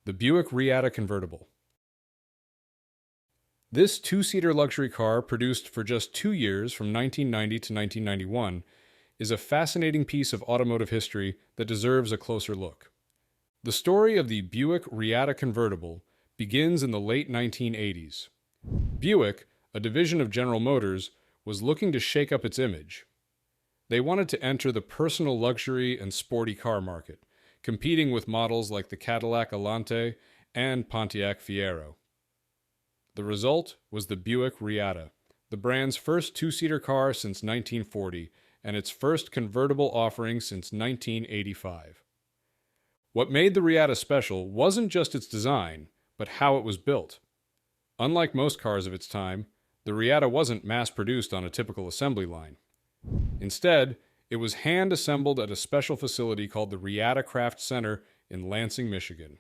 The Buick Reatta Convertible. This two-seater luxury car, produced for just 2 years from 1990 to 1991, is a fascinating piece of automotive history that deserves a closer look. The story of the Buick Reatta Convertible begins in the late 1980s. Buick, a division of General Motors, was looking to shake up its image. They wanted to enter the personal luxury and sporty car market, competing with models like the Cadillac Alante and Pontiac Fiero. The result was the Buick Reatta, the brand's first two-seater car since 1940 and its first convertible offering since 1985. What made the Reatta special wasn't just its design, but how it was built. Unlike most cars of its time, the Reatta wasn't mass-produced on a typical assembly line. Instead, it was hand-assembled at a special facility called the Riatta Craft Center in Lansing, Michigan.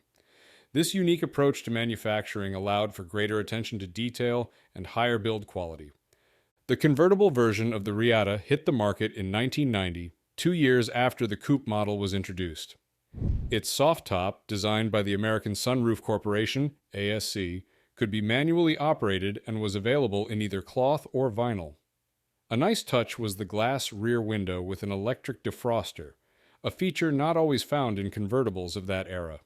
This unique approach to manufacturing allowed for greater attention to detail and higher build quality. The convertible version of the Reatta hit the market in 1990, 2 years after the coupe model was introduced. Its soft top, designed by the American Sunroof Corporation, ASC, could be manually operated and was available in either cloth or vinyl. A nice touch was the glass rear window with an electric defroster, a feature not always found in convertibles of that era.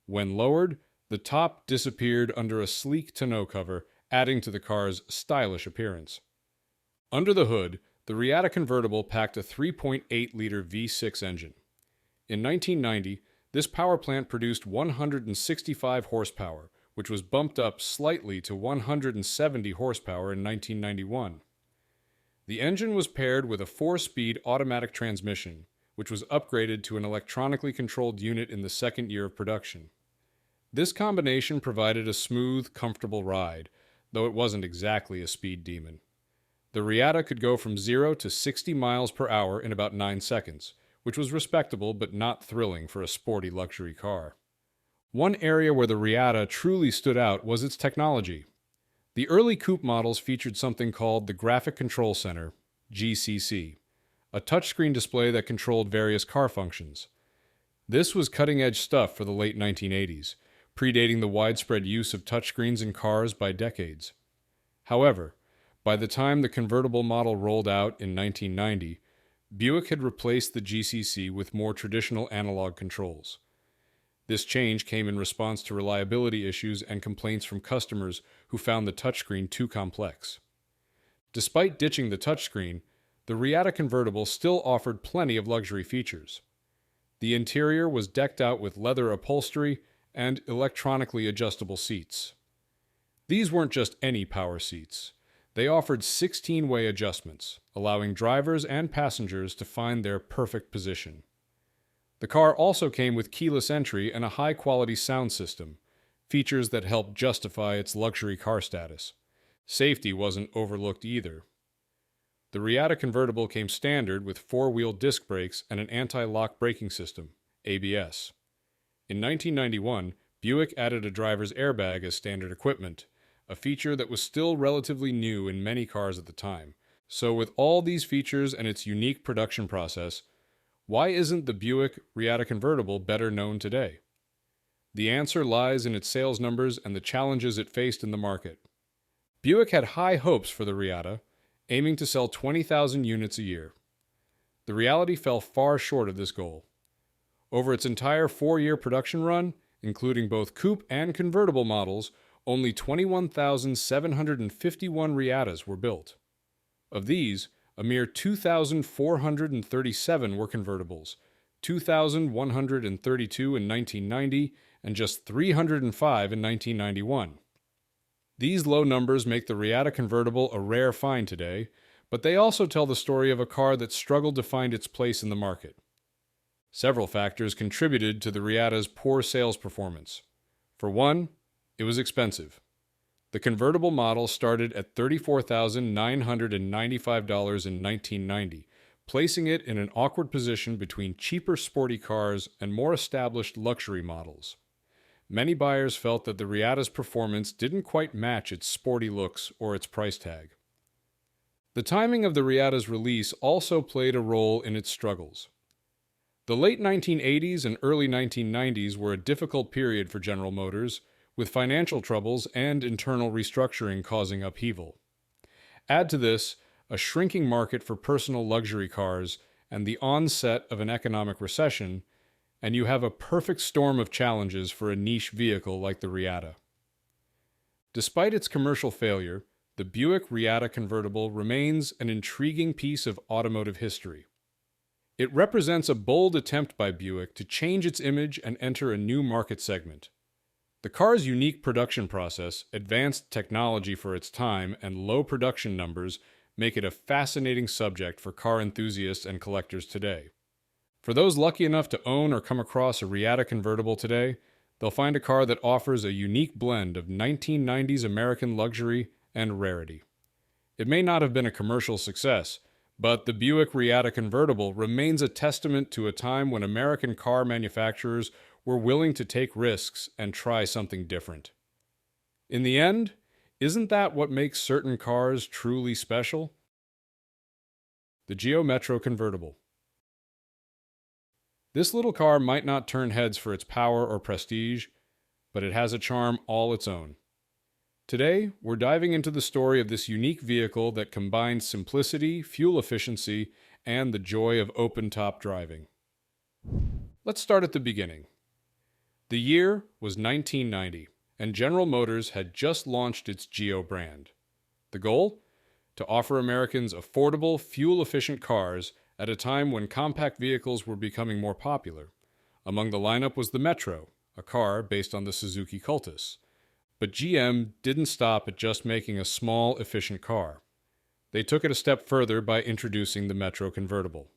When lowered, the top disappeared under a sleek tonneau cover, adding to the car's stylish appearance. Under the hood, the Reatta Convertible packed a 3.8-liter V6 engine. In 1990, this power plant produced 165 horsepower, which was bumped up slightly to 170 horsepower in 1991. The engine was paired with a 4-speed automatic transmission, which was upgraded to an electronically controlled unit in the second year of production. This combination provided a smooth, comfortable ride, though it wasn't exactly a speed demon. The Reatta could go from 0 to 60 miles per hour in about 9 seconds, which was respectable but not thrilling for a sporty luxury car. One area where the Reatta truly stood out was its technology. The early coupe models featured something called the Graphic Control Center, GCC, a touchscreen display that controlled various car functions. This was cutting-edge stuff for the late 1980s, predating the widespread use of touchscreens in cars by decades. However, by the time the convertible model rolled out in 1990, Buick had replaced the GCC with more traditional analog controls. This change came in response to reliability issues and complaints from customers who found the touchscreen too complex. Despite ditching the touchscreen, the Reatta Convertible still offered plenty of luxury features. The interior was decked out with leather upholstery and electronically adjustable seats. These weren't just any power seats. They offered 16-way adjustments, allowing drivers and passengers to find their perfect position. The car also came with keyless entry and a high-quality sound system, features that helped justify its luxury car status. Safety wasn't overlooked either. The Reatta Convertible came standard with 4-wheel disc brakes and an anti-lock braking system, ABS. In 1991, Buick added a driver's airbag as standard equipment, a feature that was still relatively new in many cars at the time. So with all these features and its unique production process, why isn't the Buick Reatta Convertible better known today? The answer lies in its sales numbers and the challenges it faced in the market. Buick had high hopes for the Reatta, aiming to sell 20,000 units a year. The reality fell far short of this goal. Over its entire 4-year production run, including both coupe and convertible models, only 21,751 Reattas were built. Of these, a mere 2,437 were convertibles, 2,132 in 1990, and just 305 in 1991. These low numbers make the Reatta Convertible a rare find today, but they also tell the story of a car that struggled to find its place in the market. Several factors contributed to the Reatta's poor sales performance. For one, it was expensive. The convertible model started at $34,995 in 1990, placing it in an awkward position between cheaper sporty cars and more established luxury models. Many buyers felt that the Reatta's performance didn't quite match its sporty looks or its price tag. The timing of the Reatta's release also played a role in its struggles. The late 1980s and early 1990s were a difficult period for General Motors, with financial troubles and internal restructuring causing upheaval. Add to this a shrinking market for personal luxury cars and the onset of an economic recession, and you have a perfect storm of challenges for a niche vehicle like the Reatta. Despite its commercial failure, the Buick Reatta Convertible remains an intriguing piece of automotive history. It represents a bold attempt by Buick to change its image and enter a new market segment. The car's unique production process, advanced technology for its time, and low production numbers make it a fascinating subject for car enthusiasts and collectors today. For those lucky enough to own or come across a Reatta Convertible today, they'll find a car that offers a unique blend of 1990s American luxury and rarity. It may not have been a commercial success, but the Buick Reatta Convertible remains a testament to a time when American car manufacturers were willing to take risks and try something different. In the end, isn't that what makes certain cars truly special? The Geo Metro Convertible. This little car might not turn heads for its power or prestige, but it has a charm all its own. Today, we're diving into the story of this unique vehicle that combines simplicity, fuel efficiency, and the joy of open-top driving. Let's start at the beginning. The year was 1990, and General Motors had just launched its Geo brand. The goal? To offer Americans affordable, fuel-efficient cars at a time when compact vehicles were becoming more popular. Among the lineup was the Metro, a car based on the Suzuki Cultus. But GM didn't stop at just making a small, efficient car. They took it a step further by introducing the Metro Convertible.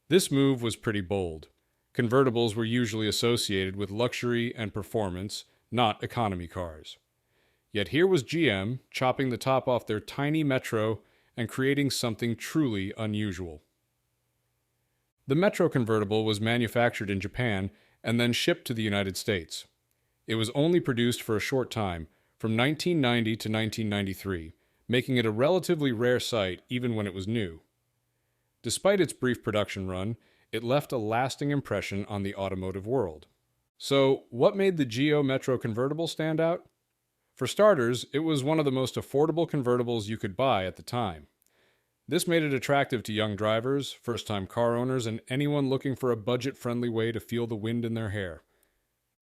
This move was pretty bold. Convertibles were usually associated with luxury and performance, not economy cars. Yet here was GM chopping the top off their tiny Metro and creating something truly unusual. The Metro Convertible was manufactured in Japan and then shipped to the United States. It was only produced for a short time, from 1990 to 1993, making it a relatively rare sight even when it was new. Despite its brief production run, it left a lasting impression on the automotive world. So, what made the Geo Metro Convertible stand out? For starters, it was one of the most affordable convertibles you could buy at the time. This made it attractive to young drivers, first-time car owners, and anyone looking for a budget-friendly way to feel the wind in their hair.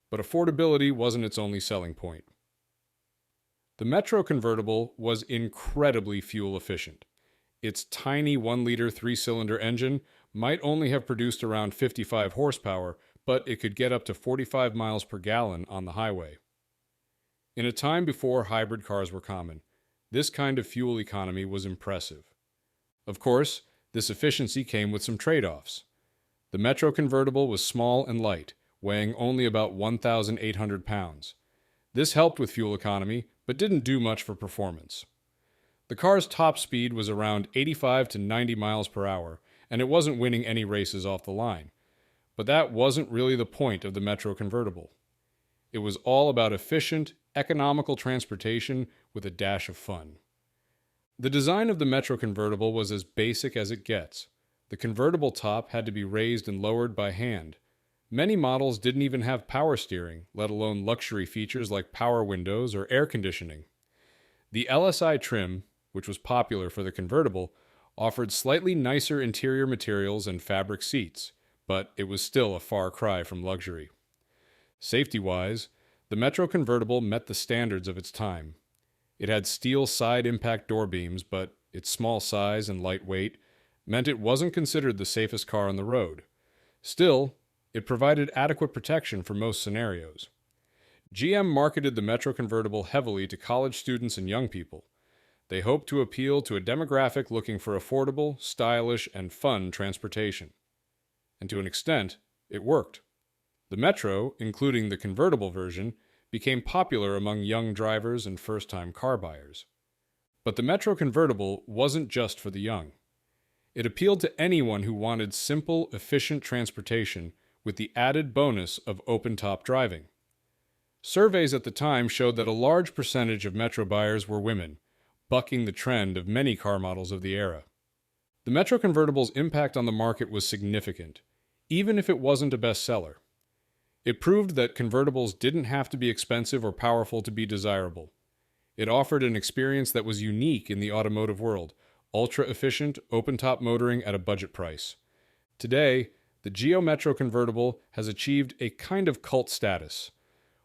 But affordability wasn't its only selling point. The Metro Convertible was incredibly fuel efficient. Its tiny 1-liter 3-cylinder engine might only have produced around 55 horsepower, but it could get up to 45 miles per gallon on the highway. In a time before hybrid cars were common, this kind of fuel economy was impressive. Of course, this efficiency came with some trade-offs. The Metro Convertible was small and light, weighing only about 1,800 pounds. This helped with fuel economy, but didn't do much for performance. The car's top speed was around 85 to 90 miles per hour, and it wasn't winning any races off the line. But that wasn't really the point of the Metro Convertible. It was all about efficient, economical transportation with a dash of fun. The design of the Metro Convertible was as basic as it gets. The convertible top had to be raised and lowered by hand. Many models didn't even have power steering, let alone luxury features like power windows or air conditioning. The LSI trim, which was popular for the convertible, offered slightly nicer interior materials and fabric seats, but it was still a far cry from luxury. Safety-wise, the Metro Convertible met the standards of its time. It had steel side impact door beams, but its small size and light weight meant it wasn't considered the safest car on the road. Still, it provided adequate protection for most scenarios. GM marketed the Metro Convertible heavily to college students and young people. They hoped to appeal to a demographic looking for affordable, stylish, and fun transportation. And to an extent, it worked. The Metro, including the convertible version, became popular among young drivers and first-time car buyers. But the Metro Convertible wasn't just for the young. It appealed to anyone who wanted simple, efficient transportation with the added bonus of open-top driving. Surveys at the time showed that a large percentage of Metro buyers were women, bucking the trend of many car models of the era. The Metro Convertible's impact on the market was significant. even if it wasn't a bestseller. It proved that convertibles didn't have to be expensive or powerful to be desirable. It offered an experience that was unique in the automotive world, ultra-efficient, open-top motoring at a budget price. Today, the Geo Metro Convertible has achieved a kind of cult status.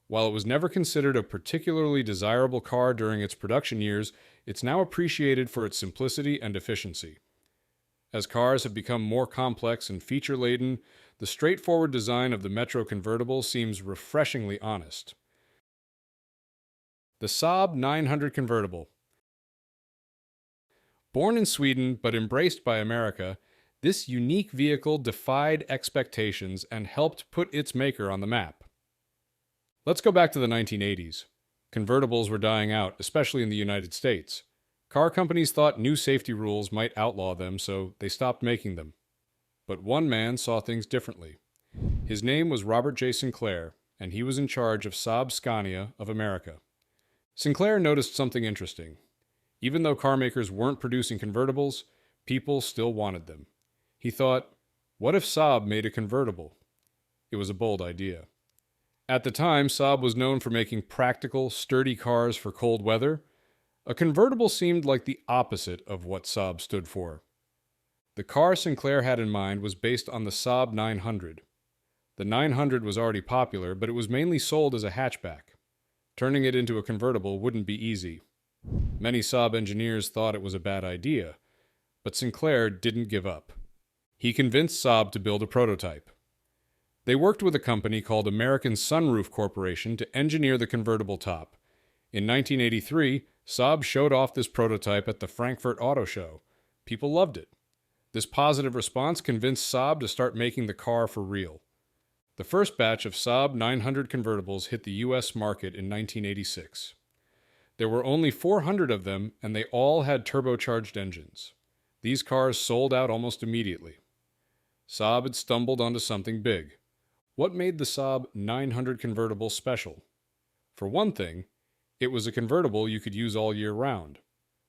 While it was never considered a particularly desirable car during its production years, it's now appreciated for its simplicity and efficiency. As cars have become more complex and feature-laden, the straightforward design of the Metro Convertible seems refreshingly honest. The Saab 900 Convertible. Born in Sweden but embraced by America, this unique vehicle defied expectations and helped put its maker on the map. Let's go back to the 1980s. Convertibles were dying out, especially in the United States. Car companies thought new safety rules might outlaw them, so they stopped making them. But one man saw things differently. His name was Robert J. Sinclair, and he was in charge of Saab Scania of America. Sinclair noticed something interesting. Even though car makers weren't producing convertibles, people still wanted them. He thought, what if Saab made a convertible? It was a bold idea. At the time, Saab was known for making practical, sturdy cars for cold weather. A convertible seemed like the opposite of what Saab stood for. The car Sinclair had in mind was based on the Saab 900. The 900 was already popular, but it was mainly sold as a hatchback. Turning it into a convertible wouldn't be easy. Many Saab engineers thought it was a bad idea, but Sinclair didn't give up. He convinced Saab to build a prototype. They worked with a company called American Sunroof Corporation to engineer the convertible top. In 1983, Saab showed off this prototype at the Frankfurt Auto Show. People loved it. This positive response convinced Saab to start making the car for real. The first batch of Saab 900 convertibles hit the US market in 1986. There were only 400 of them, and they all had turbocharged engines. These cars sold out almost immediately. Saab had stumbled onto something big. What made the Saab 900 convertible special? For one thing, it was a convertible you could use all year round.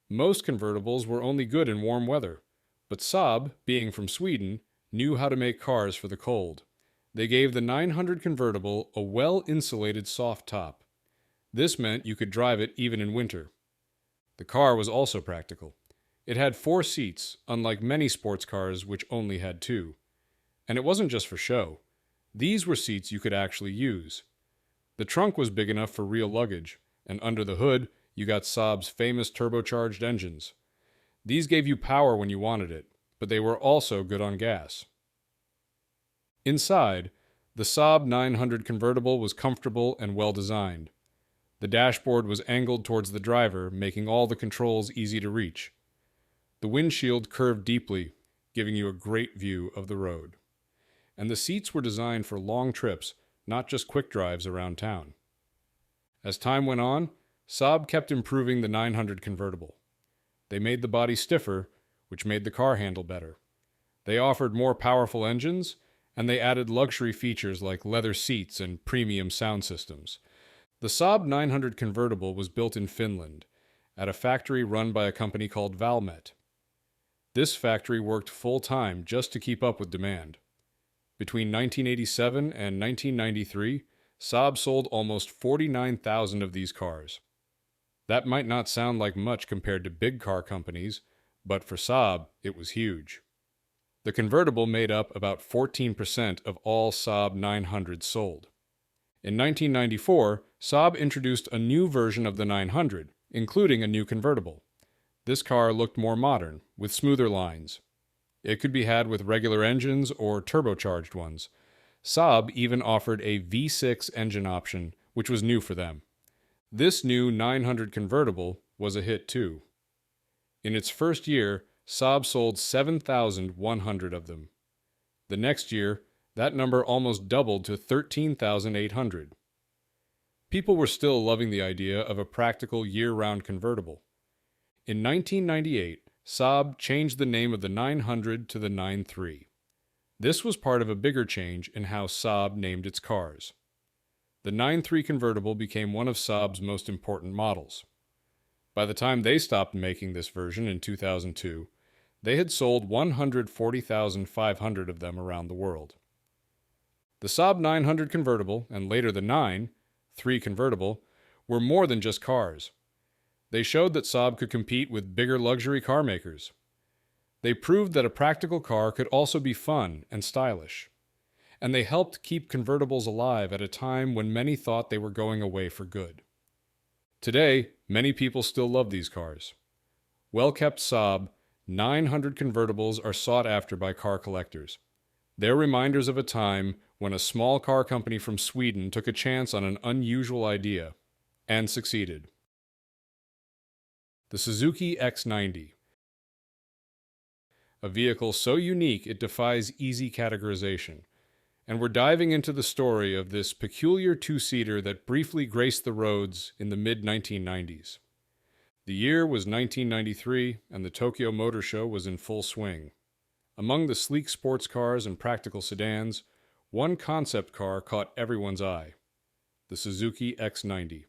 Most convertibles were only good in warm weather, but Saab, being from Sweden, knew how to make cars for the cold. They gave the 900 convertible a well-insulated soft top. This meant you could drive it even in winter. The car was also practical. It had 4 seats, unlike many sports cars which only had 2. And it wasn't just for show. These were seats you could actually use. The trunk was big enough for real luggage, and under the hood, you got Saab's famous turbocharged engines. These gave you power when you wanted it, but they were also good on gas. Inside, the Saab 900 convertible was comfortable and well designed. The dashboard was angled towards the driver, making all the controls easy to reach. The windshield curved deeply, giving you a great view of the road. And the seats were designed for long trips, not just quick drives around town. As time went on, Saab kept improving the 900 convertible. They made the body stiffer, which made the car handle better. They offered more powerful engines, and they added luxury features like leather seats and premium sound systems. The Saab 900 convertible was built in Finland, at a factory run by a company called Valmet. This factory worked full-time just to keep up with demand. Between 1987 and 1993, Saab sold almost 49,000 of these cars. That might not sound like much compared to big car companies, but for Saab, it was huge. The convertible made up about 14% of all Saab 900s sold. In 1994, Saab introduced a new version of the 900, including a new convertible. This car looked more modern, with smoother lines. It could be had with regular engines or turbocharged ones. Saab even offered a V6 engine option, which was new for them. This new 900 convertible was a hit too. In its first year, Saab sold 7,100 of them. The next year, that number almost doubled to 13,800. People were still loving the idea of a practical year-round convertible. In 1998, Saab changed the name of the 900 to the 93. This was part of a bigger change in how Saab named its cars. The 93 convertible became one of Saab's most important models. By the time they stopped making this version in 2002, they had sold 140,500 of them around the world. The Saab 900 convertible, and later the 3 convertible, were more than just cars. They showed that Saab could compete with bigger luxury car makers. They proved that a practical car could also be fun and stylish. And they helped keep convertibles alive at a time when many thought they were going away for good. Today, many people still love these cars. Well-kept Saab 900 convertibles are sought after by car collectors. They're reminders of a time when a small car company from Sweden took a chance on an unusual idea and succeeded. The Suzuki X90. A vehicle so unique it defies easy categorization. And we're diving into the story of this peculiar two-seater that briefly graced the roads in the mid-1990s. The year was 1993, and the Tokyo Motor Show was in full swing. Among the sleek sports cars and practical sedans, one concept car caught everyone's eye: the Suzuki X90.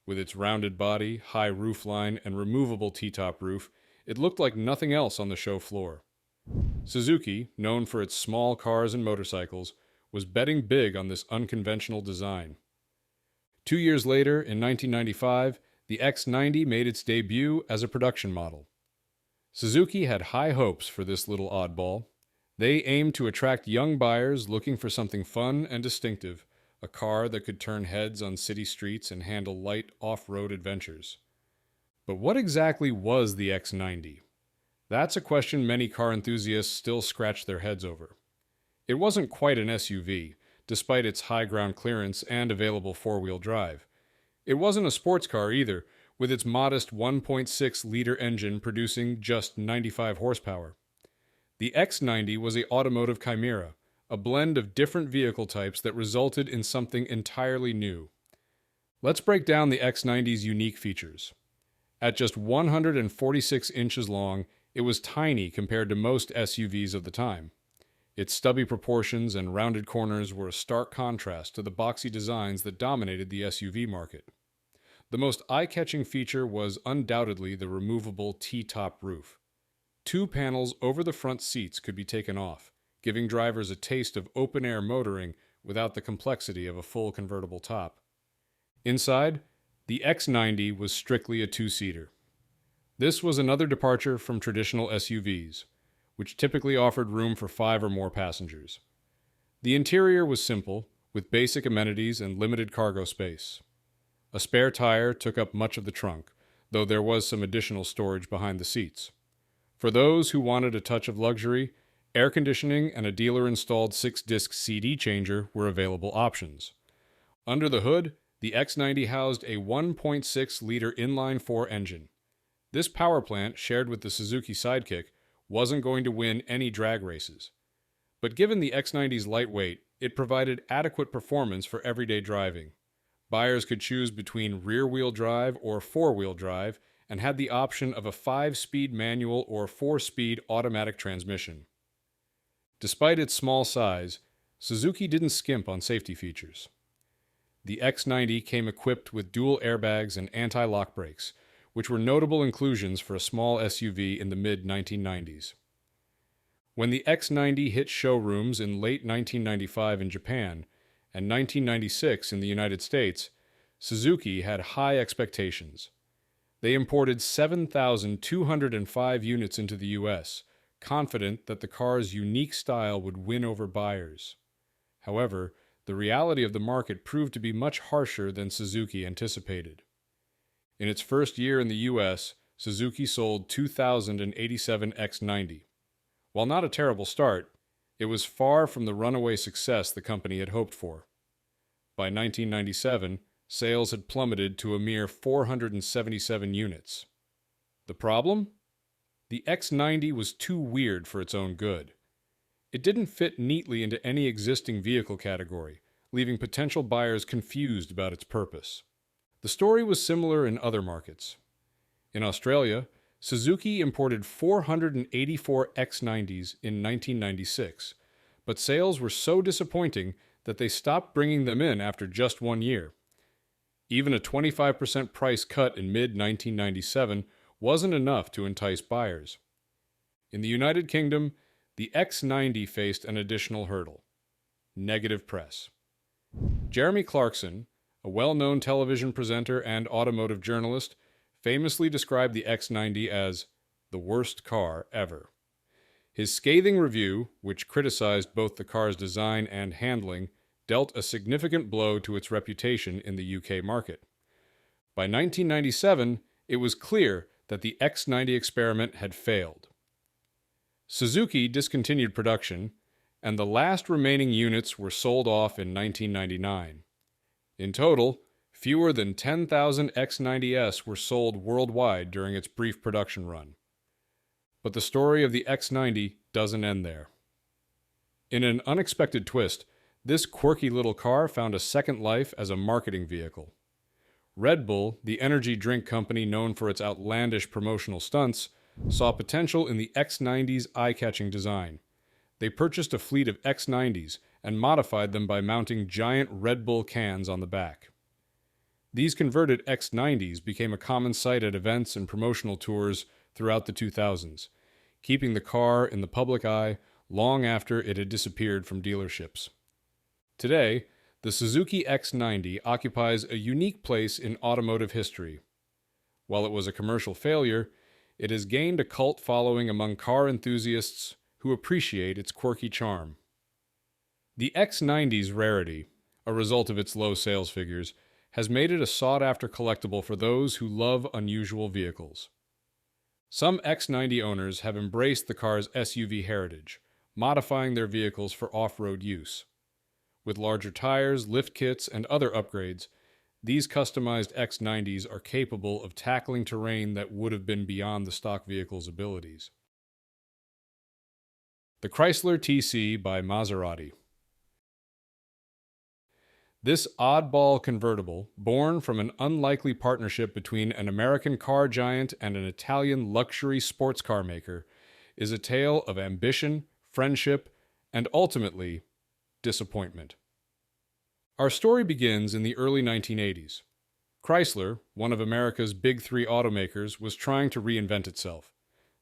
With its rounded body, high roofline, and removable T-top roof, it looked like nothing else on the show floor. Suzuki, known for its small cars and motorcycles, was betting big on this unconventional design. 2 years later, in 1995, the X90 made its debut as a production model. Suzuki had high hopes for this little oddball. They aimed to attract young buyers looking for something fun and distinctive, a car that could turn heads on city streets and handle light off-road adventures. But what exactly was the X90? That's a question many car enthusiasts still scratch their heads over. It wasn't quite an SUV, despite its high ground clearance and available four-wheel drive. It wasn't a sports car either, with its modest 1.6-liter engine producing just 95 horsepower. The X90 was an automotive chimera, a blend of different vehicle types that resulted in something entirely new. Let's break down the X90's unique features. At just 146 inches long, it was tiny compared to most SUVs of the time. Its stubby proportions and rounded corners were a stark contrast to the boxy designs that dominated the SUV market. The most eye-catching feature was undoubtedly the removable T-top roof. 2 panels over the front seats could be taken off, giving drivers a taste of open-air motoring without the complexity of a full convertible top. Inside, the X90 was strictly a two-seater. This was another departure from traditional SUVs, which typically offered room for 5 or more passengers. The interior was simple, with basic amenities and limited cargo space. A spare tire took up much of the trunk, though there was some additional storage behind the seats. For those who wanted a touch of luxury, air conditioning and a dealer-installed 6-disc CD changer were available options. Under the hood, the X90 housed a 1.6-liter inline-4 engine. This power plant, shared with the Suzuki Sidekick, wasn't going to win any drag races. But given the X90's lightweight, it provided adequate performance for everyday driving. Buyers could choose between rear-wheel drive or four-wheel drive and had the option of a 5-speed manual or 4-speed automatic transmission. Despite its small size, Suzuki didn't skimp on safety features. The X90 came equipped with dual airbags and anti-lock brakes, which were notable inclusions for a small SUV in the mid-1990s. When the X90 hit showrooms in late 1995 in Japan and 1996 in the United States, Suzuki had high expectations. They imported 7,205 units into the US, confident that the car's unique style would win over buyers. However, the reality of the market proved to be much harsher than Suzuki anticipated. In its first year in the US, Suzuki sold 2,087 X90. While not a terrible start, it was far from the runaway success the company had hoped for. By 1997, sales had plummeted to a mere 477 units. The problem? The X90 was too weird for its own good. It didn't fit neatly into any existing vehicle category, leaving potential buyers confused about its purpose. The story was similar in other markets. In Australia, Suzuki imported 484 X90s in 1996, but sales were so disappointing that they stopped bringing them in after just 1 year. Even a 25% price cut in mid-1997 wasn't enough to entice buyers. In the United Kingdom, the X90 faced an additional hurdle. negative press. Jeremy Clarkson, a well-known television presenter and automotive journalist, famously described the X90 as the worst car ever. His scathing review, which criticized both the car's design and handling, dealt a significant blow to its reputation in the UK market. By 1997, it was clear that the X90 experiment had failed. Suzuki discontinued production, and the last remaining units were sold off in 1999. In total, fewer than 10,000 X90s were sold worldwide during its brief production run. But the story of the X90 doesn't end there. In an unexpected twist, this quirky little car found a second life as a marketing vehicle. Red Bull, the energy drink company known for its outlandish promotional stunts, saw potential in the X90's eye-catching design. They purchased a fleet of X90s and modified them by mounting giant Red Bull cans on the back. These converted X90s became a common sight at events and promotional tours throughout the 2000s, keeping the car in the public eye long after it had disappeared from dealerships. Today, the Suzuki X90 occupies a unique place in automotive history. While it was a commercial failure, it has gained a cult following among car enthusiasts who appreciate its quirky charm. The X90's rarity, a result of its low sales figures, has made it a sought-after collectible for those who love unusual vehicles. Some X90 owners have embraced the car's SUV heritage, modifying their vehicles for off-road use. With larger tires, lift kits, and other upgrades, these customized X90s are capable of tackling terrain that would have been beyond the stock vehicle's abilities. The Chrysler TC by Maserati. This oddball convertible, born from an unlikely partnership between an American car giant and an Italian luxury sports car maker, is a tale of ambition, friendship, and ultimately, disappointment. Our story begins in the early 1980s. Chrysler, one of America's big three automakers, was trying to reinvent itself.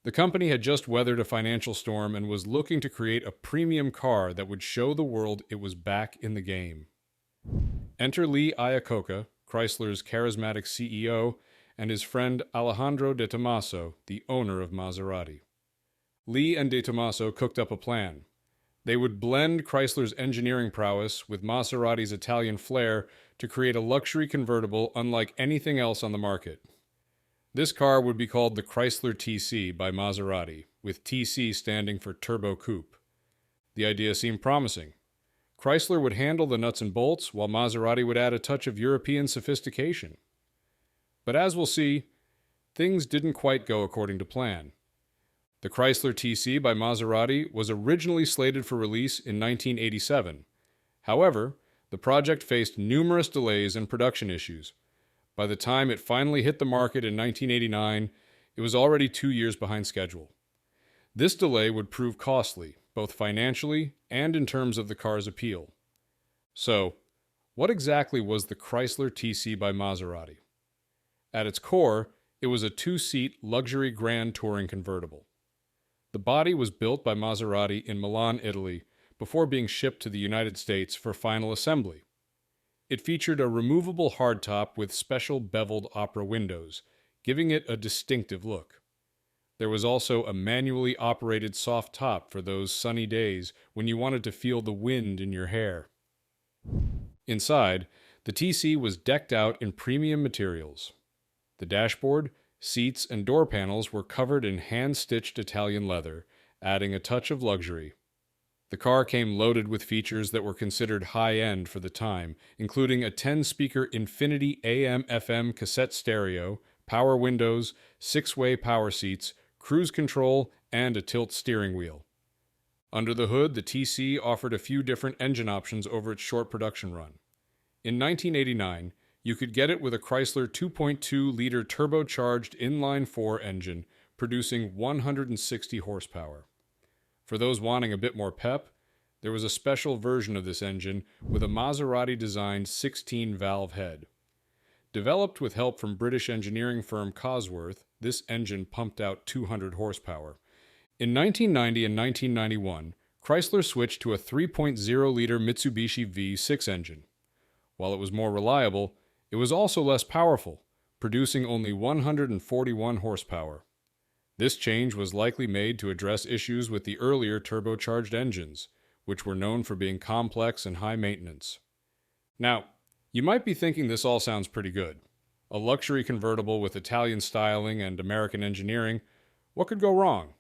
The company had just weathered a financial storm and was looking to create a premium car that would show the world it was back in the game. Enter Lee Iacocca, Chrysler's charismatic CEO, and his friend Alejandro De Tomaso, the owner of Maserati. Lee and De Tomaso cooked up a plan. They would blend Chrysler's engineering prowess with Maserati's Italian flair to create a luxury convertible unlike anything else on the market. This car would be called the Chrysler TC by Maserati, with TC standing for Turbo Coupe. The idea seemed promising. Chrysler would handle the nuts and bolts, while Maserati would add a touch of European sophistication. But as we'll see, things didn't quite go according to plan. The Chrysler TC by Maserati was originally slated for release in 1987. However, the project faced numerous delays and production issues. By the time it finally hit the market in 1989, it was already 2 years behind schedule. This delay would prove costly, both financially and in terms of the car's appeal. So, what exactly was the Chrysler TC by Maserati? At its core, it was a two-seat luxury grand touring convertible. The body was built by Maserati in Milan, Italy, before being shipped to the United States for final assembly. It featured a removable hardtop with special beveled opera windows, giving it a distinctive look. There was also a manually operated soft top for those sunny days when you wanted to feel the wind in your hair. Inside, the TC was decked out in premium materials. The dashboard, seats, and door panels were covered in hand-stitched Italian leather, adding a touch of luxury. The car came loaded with features that were considered high-end for the time, including a 10-speaker Infinity AM/FM cassette stereo, power windows, 6-way power seats, cruise control, and a tilt steering wheel. Under the hood, the TC offered a few different engine options over its short production run. In 1989, you could get it with a Chrysler 2.2-liter turbocharged inline-4 engine, producing 160 horsepower. For those wanting a bit more pep, there was a special version of this engine with a Maserati-designed 16-valve head. Developed with help from British engineering firm Cosworth, this engine pumped out 200 horsepower. In 1990 and 1991, Chrysler switched to a 3.0-liter Mitsubishi V6 engine. While it was more reliable, it was also less powerful, producing only 141 horsepower. This change was likely made to address issues with the earlier turbocharged engines, which were known for being complex and high maintenance. Now, you might be thinking this all sounds pretty good. A luxury convertible with Italian styling and American engineering, what could go wrong?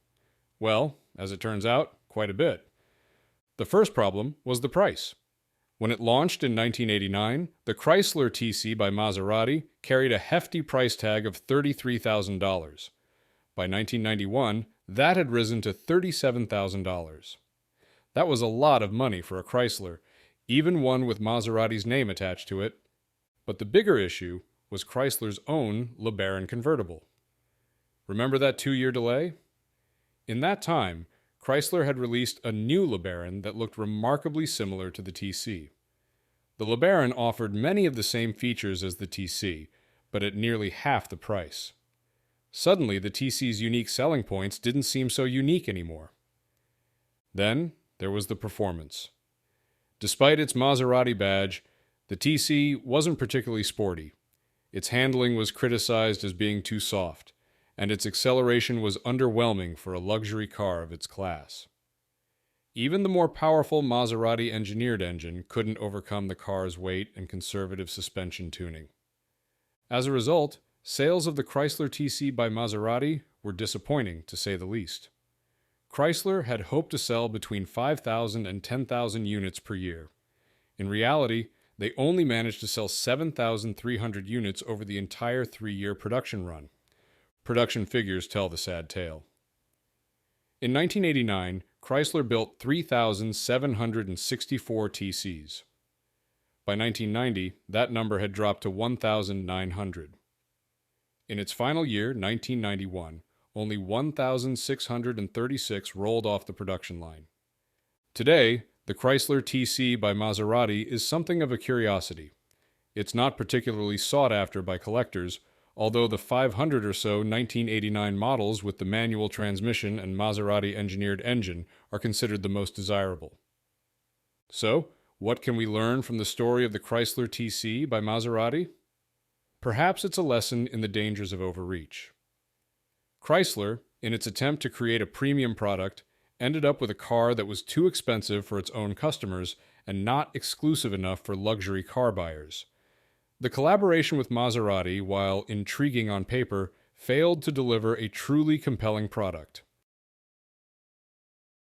Well, as it turns out, quite a bit. The first problem was the price. When it launched in 1989, the Chrysler TC by Maserati carried a hefty price tag of $33,000. By 1991, that had risen to $37,000. That was a lot of money for a Chrysler, even one with Maserati's name attached to it. But the bigger issue was Chrysler's own LeBaron convertible. Remember that 2-year delay? In that time, Chrysler had released a new LeBaron that looked remarkably similar to the TC. The LeBaron offered many of the same features as the TC, but at nearly half the price. Suddenly, the TC's unique selling points didn't seem so unique anymore. Then, there was the performance. Despite its Maserati badge, the TC wasn't particularly sporty. Its handling was criticized as being too soft, and its acceleration was underwhelming for a luxury car of its class. Even the more powerful Maserati-engineered engine couldn't overcome the car's weight and conservative suspension tuning. As a result, sales of the Chrysler TC by Maserati were disappointing, to say the least. Chrysler had hoped to sell between 5,000 and 10,000 units per year. In reality, they only managed to sell 7,300 units over the entire 3-year production run. Production figures tell the sad tale. In 1989, Chrysler built 3,764 TCs. By 1990, that number had dropped to 1,900. In its final year, 1991, only 1,636 rolled off the production line. Today, the Chrysler TC by Maserati is something of a curiosity. It's not particularly sought after by collectors, although the 500 or so 1989 models with the manual transmission and Maserati-engineered engine are considered the most desirable. So, what can we learn from the story of the Chrysler TC by Maserati? Perhaps it's a lesson in the dangers of overreach. Chrysler, in its attempt to create a premium product, ended up with a car that was too expensive for its own customers and not exclusive enough for luxury car buyers. The collaboration with Maserati, while intriguing on paper, failed to deliver a truly compelling product.